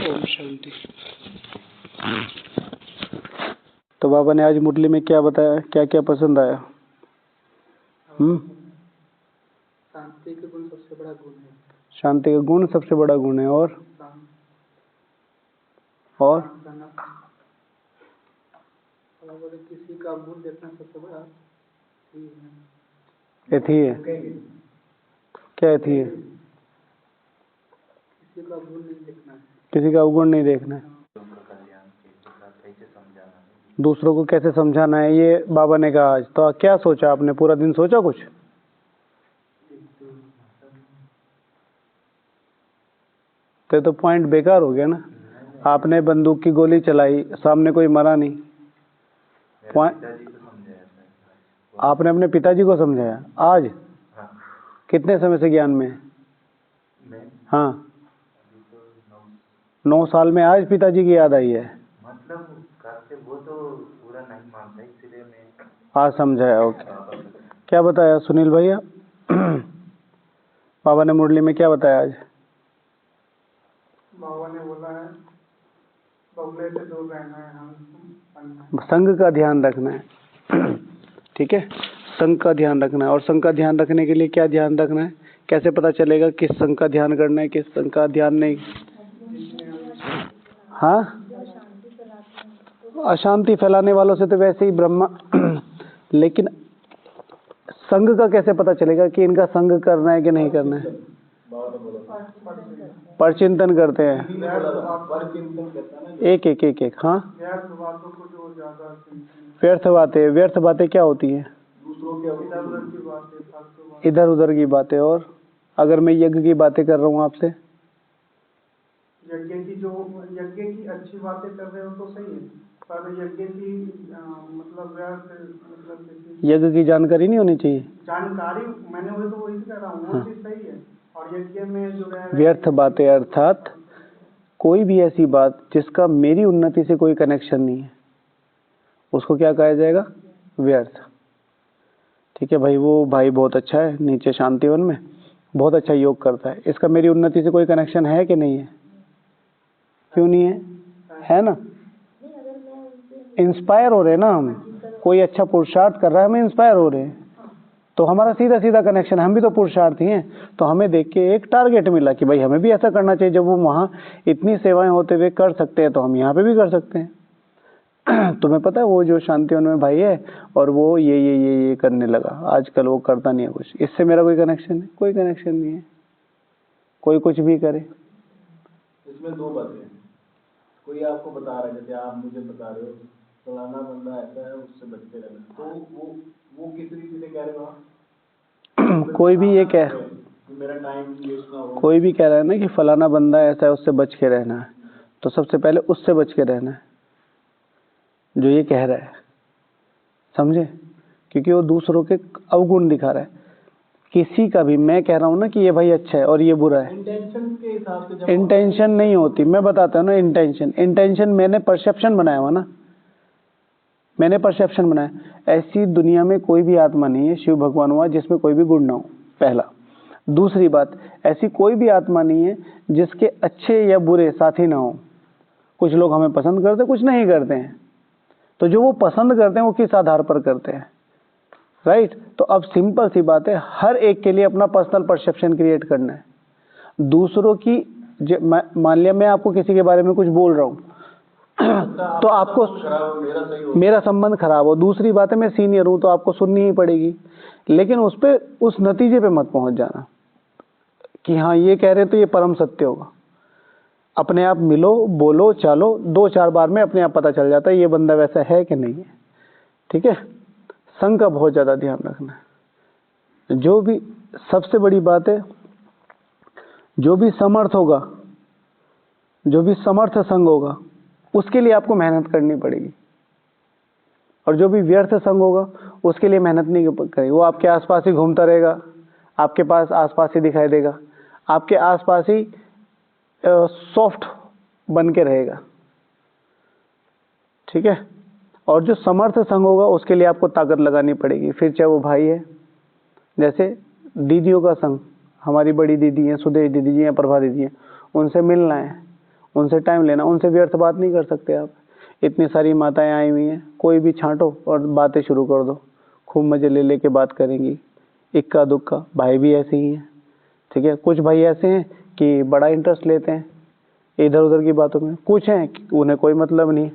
ओम शांति। तो बाबा ने आज मुरली में क्या बताया, क्या क्या पसंद आया? शांति का गुण सबसे बड़ा गुण है। शांति का गुण सबसे बड़ा गुण है। और किसी का गुण देखना सबसे बड़ा एथी है। क्या एथी है? किसी का गुण नहीं देखना है। किसी का अवगुण नहीं देखना है। दूसरों को कैसे समझाना है, ये बाबा ने कहा आज। तो क्या सोचा आपने? पूरा दिन सोचा कुछ? तो पॉइंट बेकार हो गया ना। आपने बंदूक की गोली चलाई, सामने कोई मरा नहीं। आपने अपने पिताजी को समझाया आज? कितने समय से ज्ञान में? हाँ, 9 साल में आज पिताजी की याद आई है। मतलब वो तो पूरा नहीं मानता, इसलिए मैं आज समझाया। ओके, क्या बताया सुनील भैया? बाबा ने मुरली में क्या बताया आज? बाबा ने बोला है बगले से दूर रहना है, हम संघ का ध्यान रखना है। ठीक है, संघ का ध्यान रखना है। और संघ का ध्यान रखने के लिए क्या ध्यान रखना है? कैसे पता चलेगा किस संघ का ध्यान करना है, किस संघ का ध्यान नहीं? हाँ, अशांति फैलाने वालों से तो वैसे ही ब्रह्मा लेकिन संघ का कैसे पता चलेगा कि इनका संघ करना है कि नहीं करना है? परचिंतन करते हैं, एक एक एक एक। हाँ, व्यर्थ बातें। व्यर्थ बातें क्या होती है? इधर उधर की बातें। और अगर मैं यज्ञ की बातें कर रहा हूँ आपसे, यज्ञ की अच्छी बातें कर रहे हो तो सही है, पर यज्ञ की मतलब यज्ञ की जानकारी नहीं होनी चाहिए। जानकारी मैंने वही कह रहा हूँ, वो चीज सही है। और यज्ञ में जो है व्यर्थ बातें अर्थात कोई भी ऐसी बात जिसका मेरी उन्नति से कोई कनेक्शन नहीं है, उसको क्या कहा जाएगा? व्यर्थ। ठीक है भाई, वो भाई बहुत अच्छा है नीचे शांतिवन में, बहुत अच्छा योग करता है, इसका मेरी उन्नति से कोई कनेक्शन है कि नहीं है? क्यों नहीं है? है ना। इंस्पायर हो रहे हैं ना हम। कोई अच्छा पुरुषार्थ कर रहा है, हम इंस्पायर हो रहे हैं, तो हमारा सीधा सीधा कनेक्शन। हम भी तो पुरुषार्थी हैं, तो हमें देख के एक टारगेट मिला कि भाई हमें भी ऐसा करना चाहिए। जब वो वहाँ इतनी सेवाएं होते हुए कर सकते हैं, तो हम यहाँ पे भी कर सकते हैं। तुम्हें पता है वो जो शांतिवन में भाई है, और वो ये करने लगा आजकल, वो करता नहीं है कुछ। इससे मेरा कोई कनेक्शन है? कोई कनेक्शन नहीं है। कोई कुछ भी करे। इसमें दो बातें हैं। कोई आपको बता रहा है, जैसे आप मुझे बता रहे हो फलाना बंदा ऐसा है, उससे बचते रहना, तो वो किस रीति से कह रहे हो? कोई भी ये कह, मेरा टाइम वेस्ट ना हो। कोई भी कह रहा है ना कि फलाना बंदा ऐसा है, उससे बच के रहना है, तो सबसे पहले उससे बच के रहना है जो ये कह रहा है। समझे? क्योंकि वो दूसरों के अवगुण दिखा रहा है। किसी का भी, मैं कह रहा हूँ ना कि ये भाई अच्छा है और ये बुरा है, इंटेंशन के हिसाब से इंटेंशन नहीं होती। मैं बताता हूँ ना, इंटेंशन मैंने परसेप्शन बनाया हुआ ना, मैंने परसेप्शन बनाया। ऐसी दुनिया में कोई भी आत्मा नहीं है, शिव भगवान हुआ, जिसमें कोई भी गुण ना हो, पहला। दूसरी बात, ऐसी कोई भी आत्मा नहीं है जिसके अच्छे या बुरे साथी ना हो। कुछ लोग हमें पसंद करते, कुछ नहीं करते हैं, तो जो वो पसंद करते हैं वो किस आधार पर करते हैं? राइट। तो अब सिंपल सी बात है, हर एक के लिए अपना पर्सनल परसेप्शन क्रिएट करना है। दूसरों की मान लिया मैं आपको किसी के बारे में कुछ बोल रहा हूँ, तो आपको मेरा संबंध खराब हो, दूसरी बात है मैं सीनियर हूं, तो आपको सुननी ही पड़ेगी। लेकिन उस नतीजे पे मत पहुंच जाना कि हाँ ये कह रहे हैं तो ये परम सत्य होगा। अपने आप मिलो, बोलो, चालो, 2-4 बार में अपने आप पता चल जाता है ये बंदा वैसा है कि नहीं है। ठीक है। संघ का बहुत ज्यादा ध्यान रखना है। जो भी सबसे बड़ी बात है, जो भी समर्थ होगा, जो भी समर्थ संघ होगा, उसके लिए आपको मेहनत करनी पड़ेगी। और जो भी व्यर्थ संग होगा उसके लिए मेहनत नहीं करेगी। वो आपके आसपास ही घूमता रहेगा, आपके पास आसपास ही दिखाई देगा, आपके आसपास ही सॉफ्ट बन के रहेगा। ठीक है। और जो समर्थ संग होगा उसके लिए आपको ताकत लगानी पड़ेगी, फिर चाहे वो भाई है। जैसे दीदियों का संग, हमारी बड़ी दीदी हैं, सुदेश दीदी जी हैं, प्रभा दीदी हैं, उनसे मिलना है, उनसे टाइम लेना, उनसे व्यर्थ बात नहीं कर सकते आप। इतनी सारी माताएं आई हुई हैं, कोई भी छांटो और बातें शुरू कर दो, खूब मजे ले लेके बात करेंगी। इक्का दुक्का भाई भी ऐसे ही हैं, ठीक है। कुछ भाई ऐसे हैं कि बड़ा इंटरेस्ट लेते हैं इधर उधर की बातों में, कुछ हैं कि उन्हें कोई मतलब नहीं,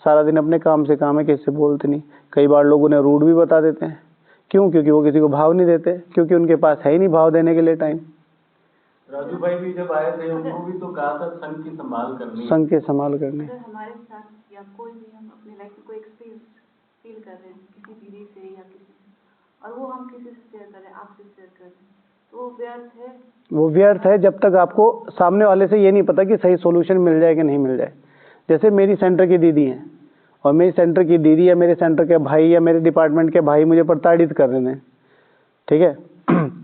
सारा दिन अपने काम से काम है, किसी से बोलते नहीं। कई बार लोग उन्हें रूड भी बता देते हैं, क्यों? क्योंकि वो किसी को भाव नहीं देते, क्योंकि उनके पास है ही नहीं भाव देने के लिए टाइम। राजू भाई भी जब आए थे उनको भी तो कहा था संघ की संभाल करनी है। संघ के संभाल करने। अगर हमारे साथ या कोई भी हम अपनी लाइफ में कोई एक्सपीरियंस फील कर रहे हैं किसी दीदी से या किसी से, और वो हम किसी से शेयर कर रहे हैं, आपसे शेयर कर रहे हैं, तो वो व्यर्थ है। वो व्यर्थ है जब तक आपको सामने वाले से ये नहीं पता कि सही सॉल्यूशन मिल जाए कि नहीं मिल जाए। जैसे मेरी सेंटर की दीदी हैं और मेरी सेंटर की दीदी या मेरे सेंटर के भाई या मेरे डिपार्टमेंट के भाई मुझे प्रताड़ित कर रहे हैं, ठीक है।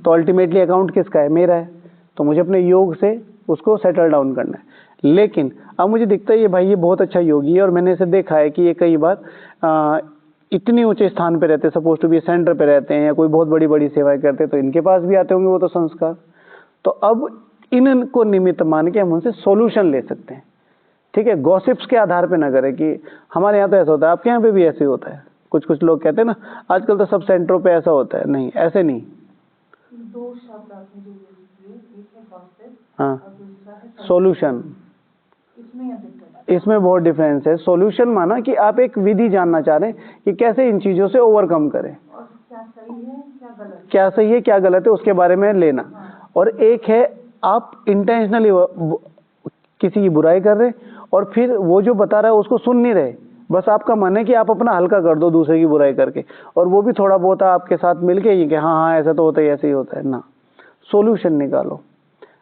तो अल्टीमेटली अकाउंट किसका है? मेरा है। तो मुझे अपने योग से उसको सेटल डाउन करना है। लेकिन अब मुझे दिखता है ये भाई ये बहुत अच्छा योगी है और मैंने इसे देखा है कि ये कई बार इतनी ऊंचे स्थान पे रहते हैं, सपोज टू बी सेंटर पे रहते हैं या कोई बहुत बड़ी बड़ी सेवाएं करते हैं, तो इनके पास भी आते होंगे वो तो संस्कार। तो अब इनको निमित्त मान के हम उनसे सॉल्यूशन ले सकते हैं, ठीक है। गॉसिप्स के आधार पे ना करें कि हमारे यहाँ तो ऐसा होता है, आपके यहाँ पे भी ऐसे ही होता है। कुछ लोग कहते हैं ना आजकल तो सब सेंटरों पे ऐसा होता है, नहीं ऐसे नहीं। दो शब्द आपने जो यूज किए, एक है गॉसिप हाँ, और दूसरा है सॉल्यूशन। इसमें या दिक्कत है? इसमें बहुत डिफरेंस है। सॉल्यूशन माना कि आप एक विधि जानना चाह रहे हैं कि कैसे इन चीजों से ओवरकम करें, और क्या सही है क्या गलत है? क्या सही है क्या गलत है उसके बारे में लेना। और एक है आप इंटेंशनली किसी की बुराई कर रहे और फिर वो जो बता रहा है उसको सुन नहीं रहे, बस आपका मन है कि आप अपना हल्का कर दो दूसरे की बुराई करके, और वो भी थोड़ा बहुत आपके साथ मिलके ही कि हाँ हाँ ऐसा तो होता है, ऐसे ही होता है ना। सॉल्यूशन निकालो।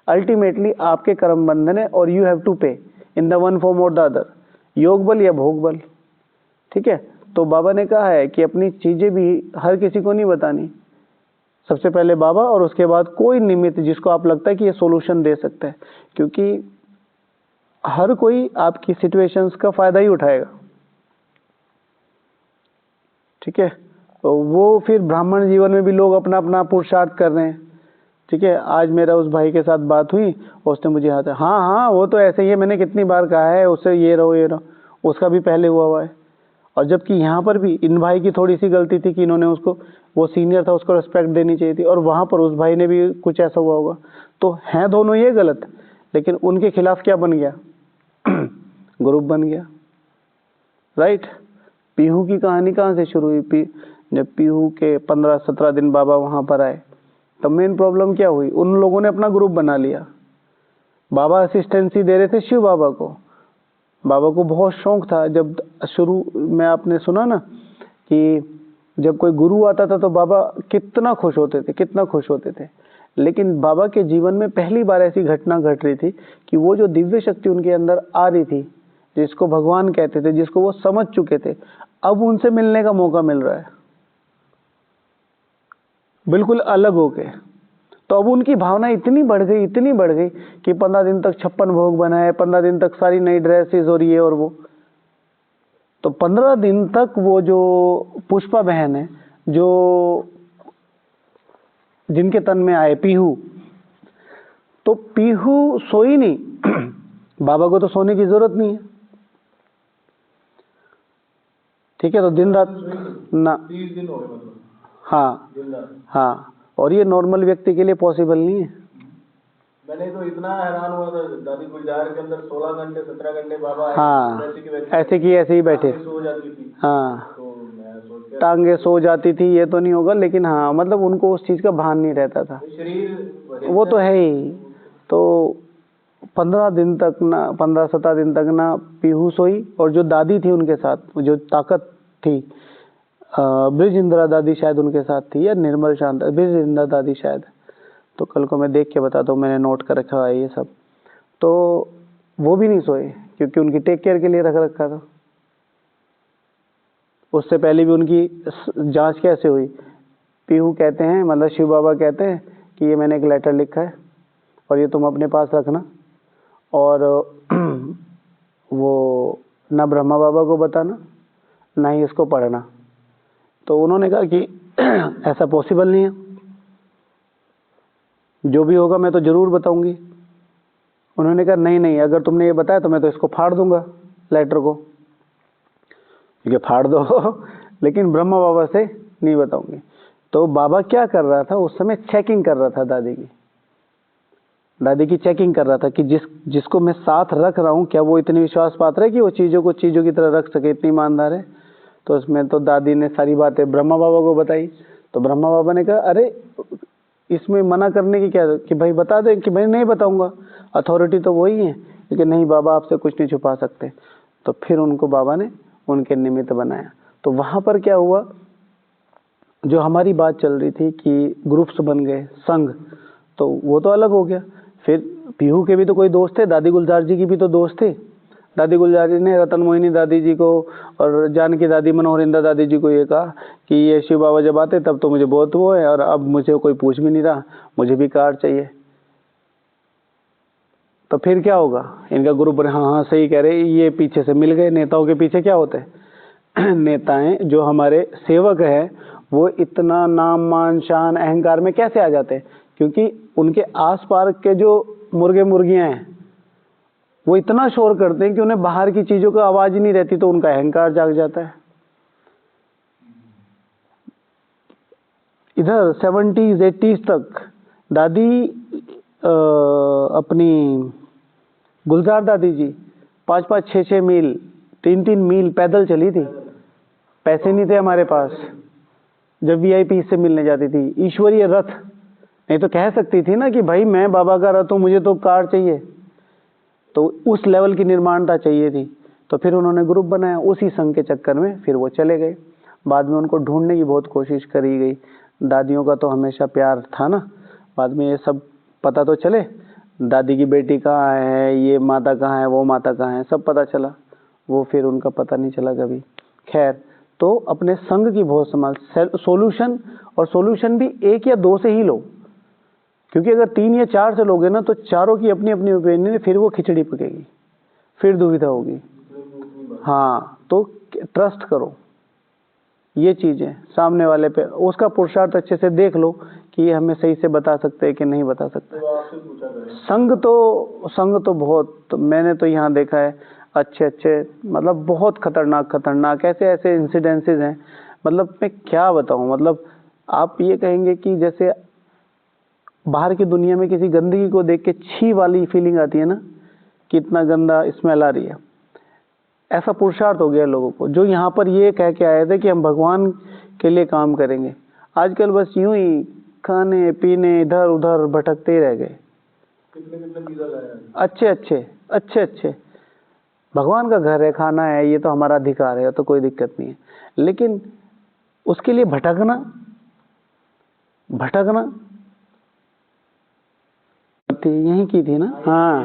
अल्टीमेटली आपके कर्म बंधन है और यू हैव टू पे इन द वन फॉर्म और द अदर, योग बल या भोग बल, ठीक है। तो बाबा ने कहा है कि अपनी चीजें भी हर किसी को नहीं बतानी, सबसे पहले बाबा और उसके बाद कोई निमित्त जिसको आप लगता है कि ये सॉल्यूशन दे सकता है, क्योंकि हर कोई आपकी सिचुएशंस का फायदा ही उठाएगा, ठीक है। तो वो फिर ब्राह्मण जीवन में भी लोग अपना अपना पुरुषार्थ कर रहे हैं, ठीक है। आज मेरा उस भाई के साथ बात हुई, उसने मुझे हाँ हाँ वो तो ऐसे ही है, मैंने कितनी बार कहा है उससे ये रहो, उसका भी पहले हुआ है। और जबकि यहाँ पर भी इन भाई की थोड़ी सी गलती थी कि इन्होंने उसको, वो सीनियर था उसको रिस्पेक्ट देनी चाहिए थी, और वहाँ पर उस भाई ने भी कुछ ऐसा हुआ होगा। तो हैं दोनों ये गलत, लेकिन उनके खिलाफ क्या बन गया? ग्रुप बन गया, राइट। पीहू की कहानी कहाँ से शुरू हुई? जब पीहू के 15-17 दिन बाबा वहाँ पर आए, तो मेन प्रॉब्लम क्या हुई? उन लोगों ने अपना ग्रुप बना लिया। बाबा असिस्टेंसी दे रहे थे शिव बाबा को, बाबा को बहुत शौक था। जब शुरू में आपने सुना ना कि जब कोई गुरु आता था तो बाबा कितना खुश होते थे, कितना खुश होते थे। लेकिन बाबा के जीवन में पहली बार ऐसी घटना घट रही थी कि वो जो दिव्य शक्ति उनके अंदर आ रही थी, जिसको भगवान कहते थे, जिसको वो समझ चुके थे, अब उनसे मिलने का मौका मिल रहा है बिल्कुल अलग होके। तो अब उनकी भावना इतनी बढ़ गई, इतनी बढ़ गई कि 15 दिन तक 56 भोग बनाए, 15 दिन तक सारी नई ड्रेसेस और ये और वो। तो 15 दिन तक वो जो पुष्पा बहन है, जो जिनके तन में आए पीहू, तो पीहू सोई नहीं। बाबा को तो सोने की जरूरत नहीं है, ठीक है। तो दिन रात ना 30 दिन हो गए मतलब। हाँ दिन रात। हाँ, और ये नॉर्मल व्यक्ति के लिए पॉसिबल नहीं है। मैंने तो इतना हैरान हुआ था, दादी गुलजार के अंदर 16 घंटे 17 घंटे बाबा आए, हाँ, वैसे की ऐसे ही बैठे, सो जाती थी। हाँ, तो मैं सोच टांगे सो जाती थी, ये तो नहीं होगा, लेकिन हाँ मतलब उनको उस चीज का भान नहीं रहता था, शरीर वो तो है ही। तो 15 दिन तक ना, 15-17 दिन तक ना पीहू सोई, और जो दादी थी उनके साथ, जो ताकत थी, ब्रिज इंदिरा दादी शायद उनके साथ थी, या निर्मल शांत, ब्रिज इंदिरा दादी शायद, तो कल को मैं देख के बताता हूँ, मैंने नोट कर रखा है ये सब। तो वो भी नहीं सोए क्योंकि उनकी टेक केयर के लिए रख रखा था। उससे पहले भी उनकी जांच कैसे हुई? पीहू कहते हैं, मतलब शिव बाबा कहते हैं कि ये मैंने एक लेटर लिखा है और ये तुम अपने पास रखना, और वो ना ब्रह्मा बाबा को बताना ना ही इसको पढ़ना। तो उन्होंने कहा कि ऐसा पॉसिबल नहीं है, जो भी होगा मैं तो जरूर बताऊंगी। उन्होंने कहा नहीं नहीं, अगर तुमने ये बताया तो मैं तो इसको फाड़ दूंगा लेटर को, क्योंकि फाड़ दो लेकिन ब्रह्मा बाबा से नहीं बताऊंगी। तो बाबा क्या कर रहा था उस समय, चेकिंग कर रहा था दादी की चेकिंग कर रहा था कि जिसको मैं साथ रख रहा हूँ क्या वो इतनी विश्वास पात्र है कि वो चीज़ों को चीज़ों की तरह रख सके, इतनी ईमानदार है। तो उसमें तो दादी ने सारी बातें ब्रह्मा बाबा को बताई। तो ब्रह्मा बाबा ने कहा अरे इसमें मना करने की क्या, कि भाई बता दे, कि भाई नहीं बताऊंगा, अथॉरिटी तो वही है, लेकिन नहीं बाबा आपसे कुछ नहीं छुपा सकते। तो फिर उनको बाबा ने उनके निमित्त बनाया। तो वहाँ पर क्या हुआ, जो हमारी बात चल रही थी कि ग्रुप्स बन गए, संघ, तो वो तो अलग हो गया। फिर पीहू के भी तो कोई दोस्त थे, दादी गुलजार जी की भी तो दोस्त थे। दादी गुलजार जी ने रतन मोहिनी दादी जी को और जानकी दादी, मनोहरिंदा दादी जी को ये कहा कि ये शिव बाबा जब आते तब तो मुझे बहुत वो है, और अब मुझे कोई पूछ भी नहीं रहा, मुझे भी कार चाहिए। तो फिर क्या होगा, इनका ग्रुप, हाँ हाँ सही कह रहे, ये पीछे से मिल गए। नेताओं के पीछे क्या होते हैं नेताएं जो हमारे सेवक हैं वो इतना नाम मान शान अहंकार में कैसे आ जाते हैं, क्योंकि उनके आस पास के जो मुर्गे मुर्गियां हैं वो इतना शोर करते हैं कि उन्हें बाहर की चीजों का आवाज ही नहीं रहती, तो उनका अहंकार जाग जाता है। इधर 70s 80s तक दादी अपनी गुलजार दादी जी 5-5 6-6 मील 3-3 मील पैदल चली थी। पैसे नहीं थे हमारे पास, जब वीआईपी से मिलने जाती थी। ईश्वरीय रथ, नहीं तो कह सकती थी ना कि भाई मैं बाबा का रथ हूं, मुझे तो कार चाहिए। तो उस लेवल की निर्माणता चाहिए थी। तो फिर उन्होंने ग्रुप बनाया, उसी संघ के चक्कर में फिर वो चले गए। बाद में उनको ढूंढने की बहुत कोशिश करी गई। दादियों का तो हमेशा प्यार था ना, बाद में ये सब पता तो चले, दादी की बेटी कहाँ है, ये माता कहाँ है, वो माता कहाँ है, सब पता चला। वो फिर उनका पता नहीं चला कभी। खैर, तो अपने संघ की बहुत संभाल, सोल्यूशन, और सोल्यूशन भी 1 या 2 से ही लो, क्योंकि अगर 3 या 4 से लोगे ना तो चारों की अपनी अपनी ओपिनियन है, फिर वो खिचड़ी पकेगी, फिर दुविधा होगी। हाँ, तो ट्रस्ट करो, ये चीजें सामने वाले पे, उसका पुरुषार्थ अच्छे से देख लो कि ये हमें सही से बता सकते हैं कि नहीं बता सकते। संघ तो बहुत, मैंने तो यहाँ देखा है अच्छे मतलब बहुत खतरनाक ऐसे इंसिडेंसेस हैं, मतलब मैं क्या बताऊं। मतलब आप ये कहेंगे कि जैसे बाहर की दुनिया में किसी गंदगी को देख के छी वाली फीलिंग आती है ना, कि इतना गंदा स्मेल आ रही है, ऐसा पुरुषार्थ हो गया लोगों को, जो यहाँ पर ये कह के आए थे कि हम भगवान के लिए काम करेंगे। आजकल बस यूं ही खाने पीने इधर उधर भटकते ही रह गए। अच्छे भगवान का घर है, खाना है, ये तो हमारा अधिकार है, तो कोई दिक्कत नहीं है। लेकिन उसके लिए भटकना यहीं की थी ना। हाँ,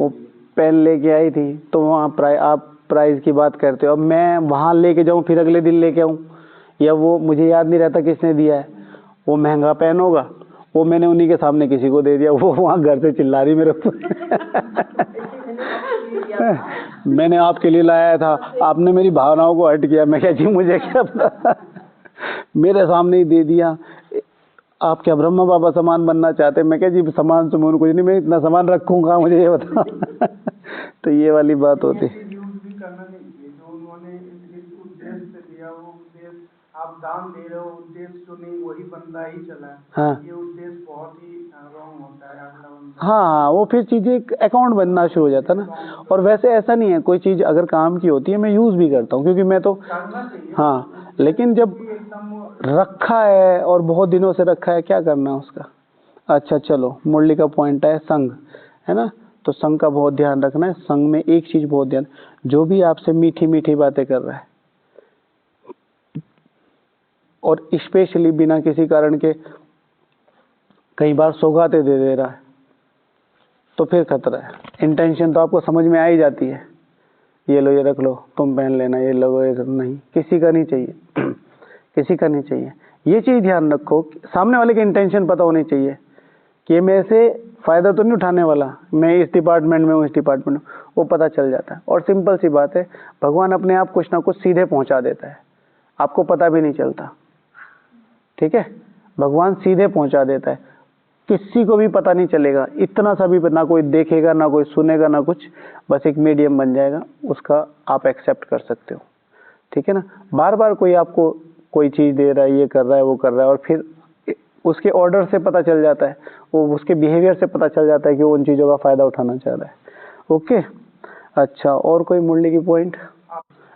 वो पेन लेके आई थी, तो वहाँ आप प्राइस की बात करते हो, अब मैं वहाँ लेके जाऊँ फिर अगले दिन लेके आऊँ, या वो मुझे याद नहीं रहता किसने दिया है, वो महंगा पेन होगा, वो मैंने उन्हीं के सामने किसी को दे दिया, वो वहाँ घर से चिल्ला रही मेरे ऊपर मैंने आपके लिए लाया था, आपने मेरी भावनाओं को हर्ट किया। मैं क्या जी, मुझे क्या पता मेरे सामने ही दे दिया। आप क्या ब्रह्मा बाबा सामान बनना चाहते हैं? मैं क्या जी, सामान सुमून कुछ नहीं, मैं इतना सामान रखूंगा, मुझे ये बताओ तो ये वाली बात होती है। भी करना नहीं चाहिए, जो उन्होंने इस उद्देश्य से दिया, वो उद्देश्य आप दान दे रहे हो, उद्देश्य जो नहीं वही बंदा ही चला है। हाँ, ये उद्देश्य बहुत ही रॉन्ग होता है अगला बंदा। हाँ, वो फिर चीजें एक अकाउंट बनना शुरू हो जाता है ना। और वैसे ऐसा नहीं है, कोई चीज अगर काम की होती है मैं यूज भी करता हूँ, क्योंकि मैं तो करना चाहिए। हाँ, लेकिन जब रखा है और बहुत दिनों से रखा है, क्या करना उसका। अच्छा चलो, मुरली का पॉइंट है संघ, है ना। तो संघ का बहुत ध्यान रखना है। संघ में एक चीज बहुत ध्यान, जो भी आपसे मीठी मीठी बातें कर रहा है और स्पेशली बिना किसी कारण के कई बार सौगातें दे रहा है, तो फिर खतरा है। इंटेंशन तो आपको समझ में आ ही जाती है, ये लो, ये रख लो, तुम पहन लेना, ये लो, ये नहीं, किसी का नहीं चाहिए किसी का नहीं चाहिए। ये चीज ध्यान रखो, सामने वाले की इंटेंशन पता होनी चाहिए कि ये मेरे से फायदा तो नहीं उठाने वाला, मैं इस डिपार्टमेंट में हूँ, इस डिपार्टमेंट में, वो पता चल जाता है। और सिंपल सी बात है, भगवान अपने आप कुछ ना कुछ सीधे पहुंचा देता है, आपको पता भी नहीं चलता। ठीक है, भगवान सीधे पहुंचा देता है। किसी को भी पता नहीं चलेगा, इतना सा भी ना कोई देखेगा ना कोई सुनेगा ना कुछ, बस एक मीडियम बन जाएगा, उसका आप एक्सेप्ट कर सकते हो। ठीक है ना। बार बार कोई आपको कोई चीज़ दे रहा है, ये कर रहा है वो कर रहा है, और फिर उसके ऑर्डर से पता चल जाता है, वो उसके बिहेवियर से पता चल जाता है कि वो उन चीज़ों का फ़ायदा उठाना चाह रहा है। ओके, अच्छा, और कोई मुरली की पॉइंट?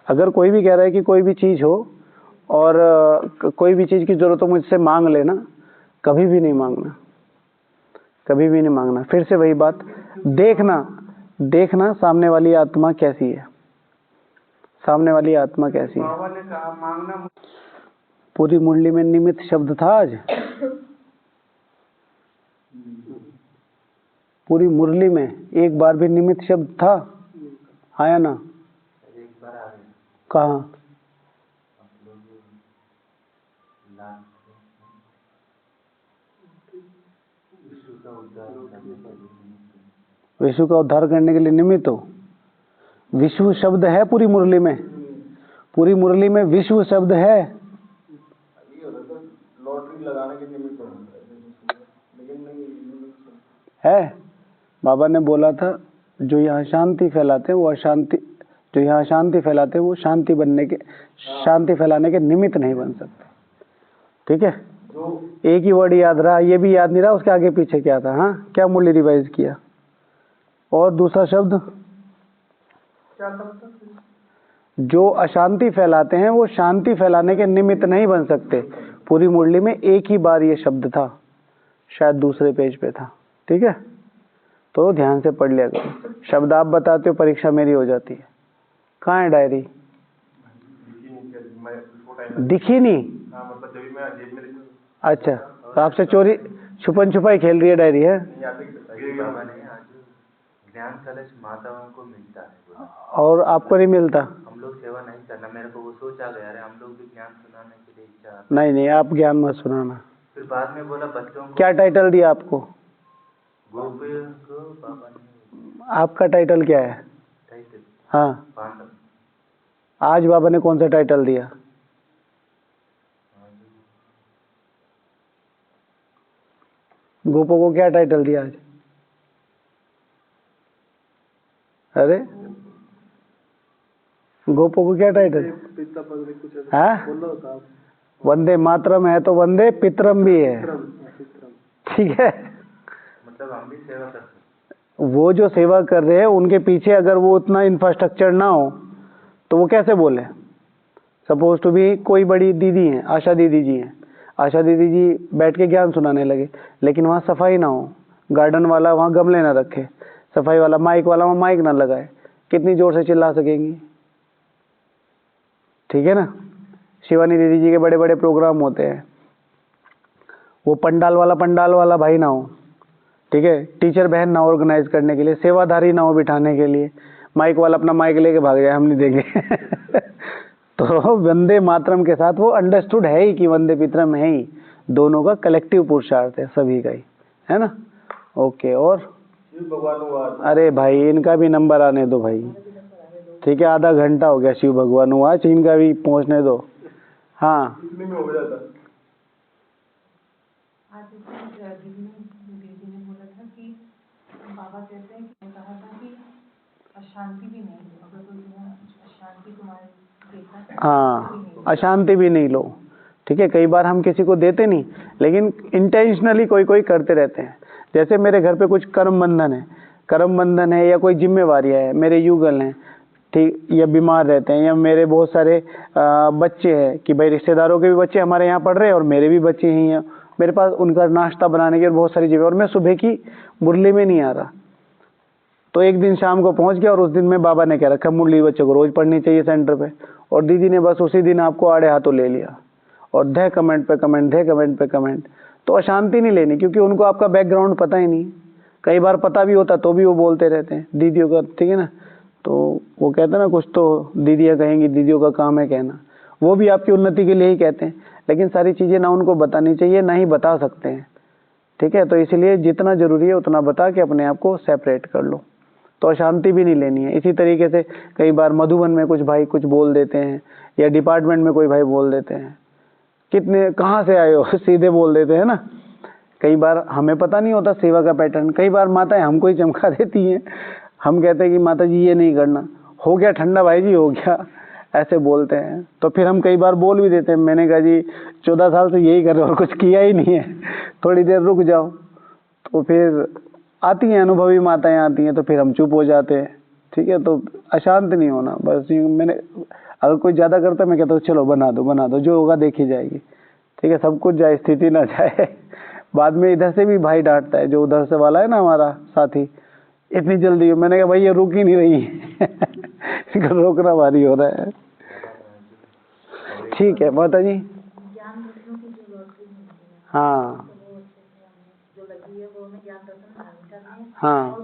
अगर कोई भी कह रहा है कि कोई भी चीज़ हो और कोई भी चीज़ की ज़रूरत हो मुझसे मांग लेना, कभी भी नहीं मांगना, कभी भी नहीं मांगना। फिर से वही बात, देखना सामने वाली आत्मा कैसी है, सामने वाली आत्मा कैसी है। बाबा ने कहा मांगना। पूरी मुरली में निमित्त शब्द था आज, पूरी मुरली में एक बार भी निमित्त शब्द था? आया ना? एक बार आ गया। कहाँ? विश्व का उद्धार करने के लिए निमित्त हो। विश्व शब्द है पूरी मुरली में, पूरी मुरली में विश्व शब्द है। लॉटरी लगाने के निमित्त लेकिन नहीं है। बाबा ने बोला था जो यहाँ शांति फैलाते हैं वो अशांति, जो यहाँ शांति फैलाते हैं वो शांति बनने के, शांति फैलाने के निमित्त नहीं बन सकते। ठीक है, एक ही वर्ड याद रहा, ये भी याद नहीं रहा उसके आगे पीछे क्या था। हाँ, क्या मुरली रिवाइज किया? और दूसरा शब्द क्या शब्द? जो अशांति फैलाते हैं वो शांति फैलाने के निमित्त नहीं बन सकते। पूरी मुरली में एक ही बार ये शब्द था, शायद दूसरे पेज पे था। ठीक है, तो ध्यान से पढ़ लिया करो। शब्द आप बताते हो, परीक्षा मेरी हो जाती है। कहाँ है डायरी? दिखी नहीं? अच्छा, तो आपसे चोरी छुपन छुपाई खेल रही है डायरी है? ज्ञान कलश माताओं को मिलता है और आपको नहीं मिलता? हम लोग सेवा नहीं करना, मेरे को वो सोच आ गया, अरे हम लोग भी ज्ञान सुनाने के लिए इच्छा। नहीं नहीं, आप ज्ञान मत सुनाना। फिर बाद में बोला बच्चों को। क्या टाइटल दिया आपको? गोकुल को बाबा ने। आपका टाइटल क्या है? टाइटल? हाँ, पांडव। आज बाबा ने कौन सा टाइटल दिया? गोपो को क्या टाइटल दिया आज? अरे गोपो को क्या टाइटल? हाँ, वंदे मातरम है तो वंदे पितरम भी है। ठीक है, मतलब हम भी सेवा करते हैं। वो जो सेवा कर रहे हैं उनके पीछे अगर वो उतना इंफ्रास्ट्रक्चर ना हो तो वो कैसे बोले? सपोज टू बी कोई बड़ी दीदी हैं, आशा दीदी जी हैं, आशा दीदी जी बैठ के ज्ञान सुनाने लगे, लेकिन वहाँ सफाई ना हो, गार्डन वाला वहाँ गमले ना रखे, सफाई वाला माइक वाला वहाँ माइक ना लगाए, कितनी जोर से चिल्ला सकेंगी? ठीक है ना। शिवानी दीदी जी के बड़े बड़े प्रोग्राम होते हैं, वो पंडाल वाला भाई ना हो, ठीक है, टीचर बहन ना ऑर्गेनाइज करने के लिए, सेवाधारी ना हो बिठाने के लिए, माइक वाला अपना माइक लेके भाग जाए, हम नहीं देंगे। तो वंदे मातरम के साथ वो अंडरस्टूड है ही कि वंदे पितरम है ही, दोनों का कलेक्टिव पुरुषार्थ है, सभी का ही है ना। ओके, और शिव भगवान। अरे भाई इनका भी नंबर आने दो भाई। ठीक है, आधा घंटा हो गया शिव भगवान आज, इनका भी पहुंचने दो। हाँ, इतने में हो जाता। आज दीदी ने बोला था कि बाबा कहते हैं कि कहा था कि अशांति भी नहीं लो, अगर कोई अशांति तुम्हारे देता है। हाँ, अशांति भी नहीं लो। ठीक है, कई बार हम किसी को देते नहीं, लेकिन इंटेंशनली कोई करते रहते हैं। जैसे मेरे घर पे कुछ कर्म बंधन है या कोई जिम्मेवारियाँ है, मेरे युगल हैं, ठीक, या बीमार रहते हैं, या मेरे बहुत सारे बच्चे हैं कि भाई रिश्तेदारों के भी बच्चे हमारे यहाँ पढ़ रहे हैं और मेरे भी बच्चे ही हैं, मेरे पास उनका नाश्ता बनाने की और बहुत सारी चीज़ें, और मैं सुबह की मुरली में नहीं आ रहा। तो एक दिन शाम को पहुंच गया और उस दिन में बाबा ने कह रखा मुरली बच्चों को रोज पढ़नी चाहिए सेंटर पे, और दीदी ने बस उसी दिन आपको आड़े हाथों ले लिया और धे कमेंट पे कमेंट। तो अशांति नहीं लेनी, क्योंकि उनको आपका बैकग्राउंड पता ही नहीं। कई बार पता भी होता तो भी वो बोलते रहते हैं दीदियों का, ठीक है ना। तो वो कहते हैं ना, कुछ तो दीदियाँ कहेंगी, दीदियों का काम है कहना, वो भी आपकी उन्नति के लिए ही कहते हैं, लेकिन सारी चीज़ें ना उनको बतानी चाहिए ना ही बता सकते हैं। ठीक है, तो इसलिए जितना जरूरी है उतना बता के अपने आप को सेपरेट कर लो। तो अशांति भी नहीं लेनी है। इसी तरीके से कई बार मधुबन में कुछ भाई कुछ बोल देते हैं, या डिपार्टमेंट में कोई भाई बोल देते हैं, कितने कहाँ से आए हो, सीधे बोल देते हैं ना, कई बार हमें पता नहीं होता सेवा का पैटर्न, कई बार माताएं हमको ही चमका देती हैं। हम कहते हैं कि माता जी ये नहीं करना, हो गया ठंडा भाई जी, हो गया, ऐसे बोलते हैं। तो फिर हम कई बार बोल भी देते हैं, मैंने कहा जी 14 साल से यही कर रहे हो और कुछ किया ही नहीं है, थोड़ी देर रुक जाओ। तो फिर आती हैं अनुभवी माताएं आती हैं, तो फिर हम चुप हो जाते हैं। ठीक है, तो अशांत नहीं होना बस। मैंने अगर कोई ज़्यादा करता है मैं कहता हूँ चलो बना दो, जो होगा देखी जाएगी। ठीक है, सब कुछ जाए, स्थिति ना जाए। बाद में इधर से भी भाई डांटता है, जो उधर से वाला है ना हमारा साथी, इतनी जल्दी। मैंने कहा भाई ये रुक ही नहीं रही है रोकना भारी हो रहा है। ठीक है माता जी। हाँ हाँ,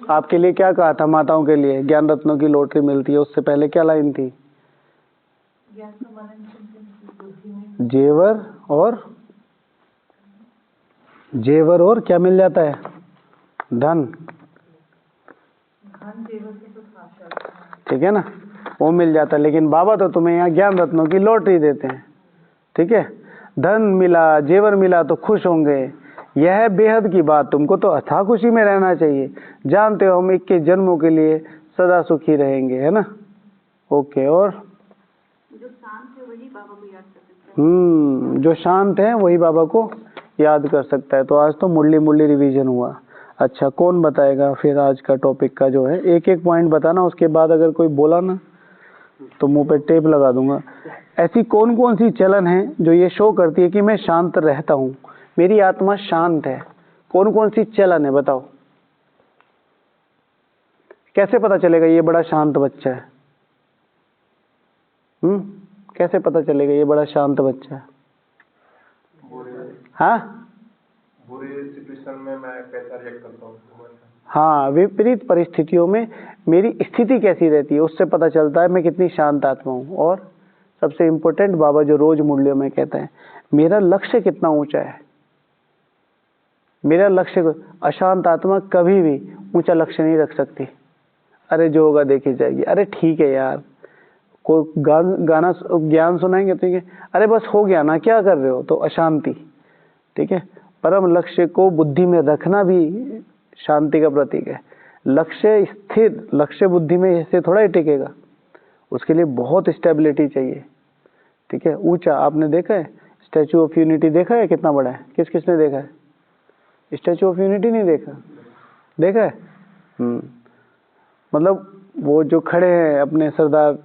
आपके लिए क्या कहा था? माताओं के लिए ज्ञान रत्नों की लॉटरी मिलती है, उससे पहले क्या लाइन थी? जेवर और क्या मिल जाता है? धन। ठीक है ना, वो मिल जाता है। लेकिन बाबा तो तुम्हें यहाँ ज्ञान रत्नों की लॉटरी देते हैं। ठीक है, धन मिला, जेवर मिला तो खुश होंगे, यह है बेहद की बात। तुमको तो अथाह खुशी में रहना चाहिए। जानते हो हम 21 जन्मों के लिए सदा सुखी रहेंगे, है ना। ओके, और जो शांत है वही बाबा को याद कर सकता है। जो शांत है वही बाबा को याद कर सकता है। तो आज तो मुरली रिवीजन हुआ। अच्छा, कौन बताएगा फिर आज का टॉपिक का जो है? एक एक पॉइंट बताना, उसके बाद अगर कोई बोला ना तो मुंह पे टेप लगा दूंगा। ऐसी कौन कौन सी चलन है जो ये शो करती है कि मैं शांत रहता हूँ, मेरी आत्मा शांत है? कौन कौन सी चलन है बताओ? कैसे पता चलेगा ये बड़ा शांत बच्चा है? कैसे पता चलेगा ये बड़ा शांत बच्चा है? हाँ, बुरी सिचुएशन में मैं कैसा रिएक्ट करता हूँ। हाँ, विपरीत परिस्थितियों में मेरी स्थिति कैसी रहती है, उससे पता चलता है मैं कितनी शांत आत्मा हूँ। और सबसे इम्पोर्टेंट, बाबा जो रोज मुरलियों में कहता है, मेरा लक्ष्य कितना ऊंचा है। मेरा लक्ष्य, अशांत आत्मा कभी भी ऊंचा लक्ष्य नहीं रख सकती। अरे जो होगा देखी जाएगी, अरे ठीक है यार, कोई गाना ज्ञान सुनाएंगे तो ये अरे बस हो गया ना, क्या कर रहे हो, तो अशांति। ठीक है, परम लक्ष्य को बुद्धि में रखना भी शांति का प्रतीक है। लक्ष्य स्थिर, लक्ष्य बुद्धि में ऐसे थोड़ा ही टिकेगा, उसके लिए बहुत स्टेबिलिटी चाहिए। ठीक है, ऊंचा। आपने देखा है स्टैचू ऑफ यूनिटी? देखा है कितना बड़ा है? किस किसने देखा है? स्टैचू ऑफ यूनिटी नहीं देखा? देखा है? मतलब वो जो खड़े हैं अपने सरदार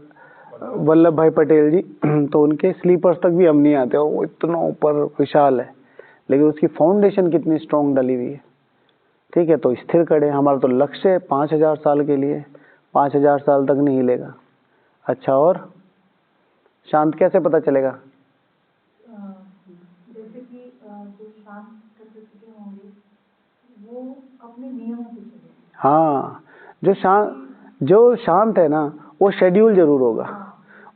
वल्लभ भाई पटेल जी, तो उनके स्लीपर्स तक भी हम नहीं आते, वो इतना ऊपर विशाल है, लेकिन उसकी फाउंडेशन कितनी स्ट्रॉन्ग डली हुई है। ठीक है, तो स्थिर खड़े। हमारा तो लक्ष्य है 5000 साल के लिए, 5000 साल तक नहीं हिलेगा। अच्छा, और शांत कैसे पता चलेगा? जैसे कि जो शांत प्रकृति होंगे वो अपने नियमों से चलेंगे। हाँ, जो शांत है ना, वो शेड्यूल जरूर होगा।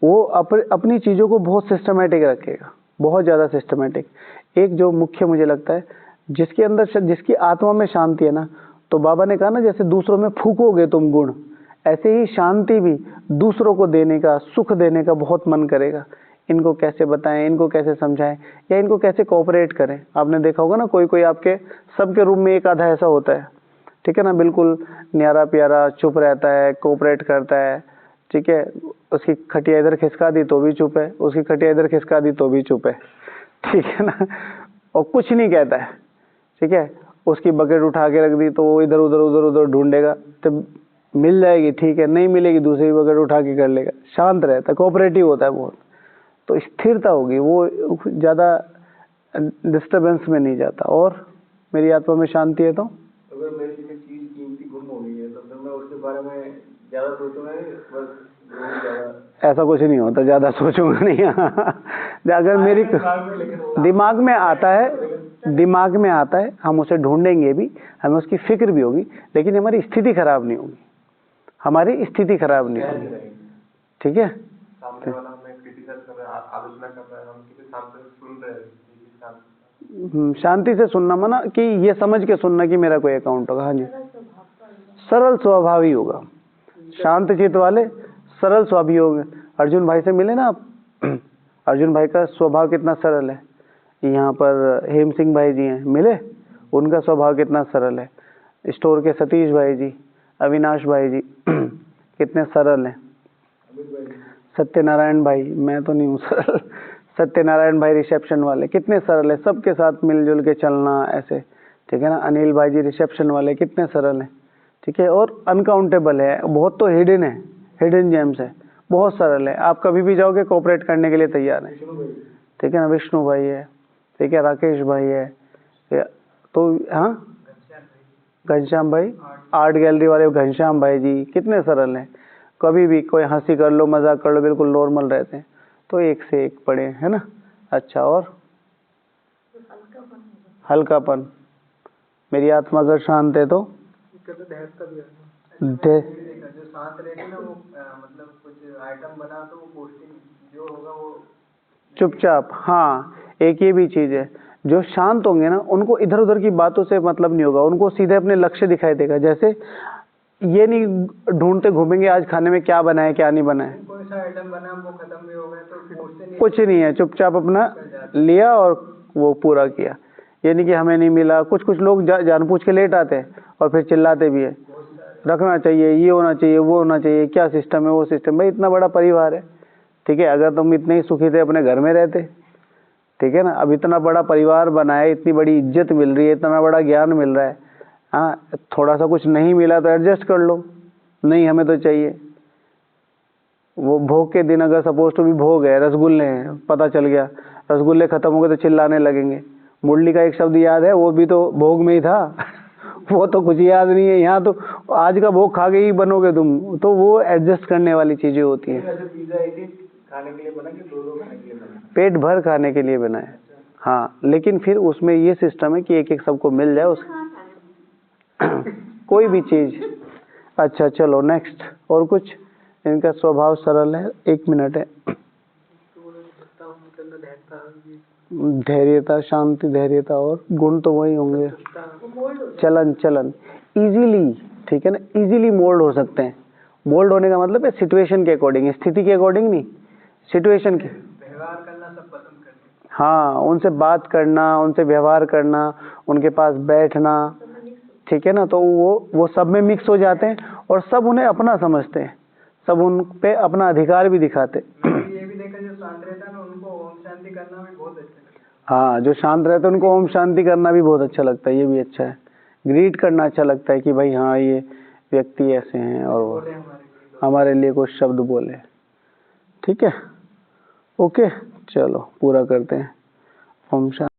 वो अपनी चीज़ों को बहुत सिस्टमेटिक रखेगा, बहुत ज़्यादा सिस्टमेटिक। एक जो मुख्य मुझे लगता है, जिसके अंदर, जिसकी आत्मा में शांति है ना, तो बाबा ने कहा ना, जैसे दूसरों में फूकोगे तुम गुण, ऐसे ही शांति भी दूसरों को देने का, सुख देने का बहुत मन करेगा। इनको कैसे बताएं, इनको कैसे समझाएं, या इनको कैसे कोऑपरेट करें। आपने देखा होगा ना, कोई आपके सबके रूम में एक आधा ऐसा होता है। ठीक है ना, बिल्कुल न्यारा प्यारा, चुप रहता है, कोऑपरेट करता है। ठीक है, उसकी खटिया इधर खिसका दी तो भी चुप है, उसकी खटिया इधर खिसका दी तो भी चुप है। ठीक है ना, और कुछ नहीं कहता है। ठीक है, उसकी बकेट उठा के रख दी तो वो इधर उधर ढूंढेगा, तो मिल जाएगी, ठीक है, नहीं मिलेगी दूसरी बकेट उठा के कर लेगा। शांत रहता है, कोऑपरेटिव होता है बहुत। तो स्थिरता होगी, वो ज़्यादा डिस्टर्बेंस में नहीं जाता। और मेरी आत्मा में शांति है तो अगर मेरी किसी चीज कीमती गुम हो गई है तो फिर मैं उसके बारे में ज्यादा सोचूंगा नहीं, बस ऐसा कुछ नहीं होता, ज़्यादा सोचूंगा नहीं। अगर मेरी दिमाग में आता है, हम उसे ढूंढेंगे भी, हमें उसकी फिक्र भी होगी, लेकिन हमारी स्थिति खराब नहीं होगी, हमारी स्थिति खराब नहीं होगी। ठीक है, सामने वाला हमें क्रिटिसाइज कर रहा है, आलोचना कर रहा है, हम किसी सामने सुन रहे हैं। शांति से सुनना माना कि ये समझ के सुनना कि मेरा कोई अकाउंट होगा। हाँ जी, सरल स्वभावी होगा। शांत चित्त वाले सरल स्वभावी होंगे। अर्जुन भाई से मिले ना आप, अर्जुन भाई का स्वभाव कितना सरल है, यहाँ पर हेम सिंह भाई जी हैं, मिले? उनका स्वभाव कितना सरल है। स्टोर के सतीश भाई जी, अविनाश भाई जी कितने सरल हैं। सत्यनारायण भाई, मैं तो नहीं हूँ सरल, सत्यनारायण भाई रिसेप्शन वाले कितने सरल है, सबके साथ मिलजुल के चलना ऐसे, ठीक है ना। अनिल भाई जी रिसेप्शन वाले कितने सरल हैं, ठीक है। और अनकाउंटेबल है, बहुत तो हिडन है, हिडन जेम्स है, बहुत सरल है। आप कभी भी जाओगे कोऑपरेट करने के लिए तैयार है, ठीक है ना। विष्णु भाई है, ठीक है, राकेश भाई है, तो हाँ घनश्याम भाई, आर्ट गैलरी वाले घनश्याम भाई जी कितने सरल हैं। कभी भी कोई हंसी कर लो, मजाक कर लो, बिल्कुल नॉर्मल रहते हैं। तो एक से एक पढ़े, है ना। अच्छा, और हल्कापन, मेरी आत्मा अगर शांत है तो जो शांत रहते ना वो मतलब कुछ आइटम बना तो वो पोस्टिंग जो होगा वो चुपचाप। हाँ, एक ये भी चीज है, जो शांत होंगे ना उनको इधर उधर की बातों से मतलब नहीं होगा, उनको सीधे अपने लक्ष्य दिखाई देगा। जैसे ये नहीं ढूंढते घूमेंगे आज खाने में क्या बना है क्या नहीं बना है, कौन सा आइटम बना वो खत्म भी हो गया तो पोस्टिंग नहीं, कुछ नहीं है, चुपचाप अपना लिया और वो पूरा किया। ये नहीं कि हमें नहीं मिला। कुछ कुछ लोग जानबूझ के लेट आते हैं और फिर चिल्लाते भी है, रखना चाहिए, ये होना चाहिए, वो होना चाहिए, क्या सिस्टम है वो सिस्टम। भाई इतना बड़ा परिवार है, ठीक है। अगर तुम इतने ही सुखी थे अपने घर में रहते, ठीक है ना। अब इतना बड़ा परिवार बना है, इतनी बड़ी इज्जत मिल रही है, इतना बड़ा ज्ञान मिल रहा है, हाँ थोड़ा सा कुछ नहीं मिला तो एडजस्ट कर लो, नहीं हमें तो चाहिए। वो भोग के दिन अगर सपोज टू भी भोग है, रसगुल्ले हैं, पता चल गया रसगुल्ले खत्म हो गए तो चिल्लाने लगेंगे। मुरली का एक शब्द याद है, वो भी तो भोग में ही था वो तो कुछ याद नहीं है। यहाँ तो आज का भोग खा के ही बनोगे तुम, तो वो एडजस्ट करने वाली चीजें होती हैं। पिज्जा एक ही खाने के लिए बना कि दो खाने के लिए बना? पेट भर खाने के लिए बना है, हाँ। लेकिन फिर उसमें ये सिस्टम है कि एक एक सबको मिल जाए उस कोई भी चीज। अच्छा चलो नेक्स्ट, और कुछ। इनका स्वभाव सरल है। 1 मिनट है। धैर्यता, शांति, धैर्यता, और गुण तो वही होंगे। चलन, चलन, इजीली, ठीक है ना, इजीली मोल्ड हो सकते हैं। मोल्ड होने का मतलब है सिचुएशन के अकॉर्डिंग, स्थिति के अकॉर्डिंग नहीं, सिचुएशन के। व्यवहार करना सब पसंद करते हैं। हाँ, उनसे बात करना, उनसे व्यवहार करना, उनके पास बैठना, ठीक है ना। तो वो सब में मिक्स हो जाते हैं और सब उन्हें अपना समझते हैं, सब उन पे अपना अधिकार भी दिखाते हैं। ये भी देखा जो शांत रहता है ना उनको ओम शांति करना भी बहुत अच्छा लगता है। हाँ, जो शांत रहते हैं उनको ओम शांति करना भी बहुत अच्छा लगता है, ये भी अच्छा है। ग्रीट करना अच्छा लगता है कि भाई हाँ ये व्यक्ति ऐसे हैं और वो हमारे लिए कुछ शब्द बोले, ठीक है। ओके, चलो पूरा करते हैं। ओम शांति।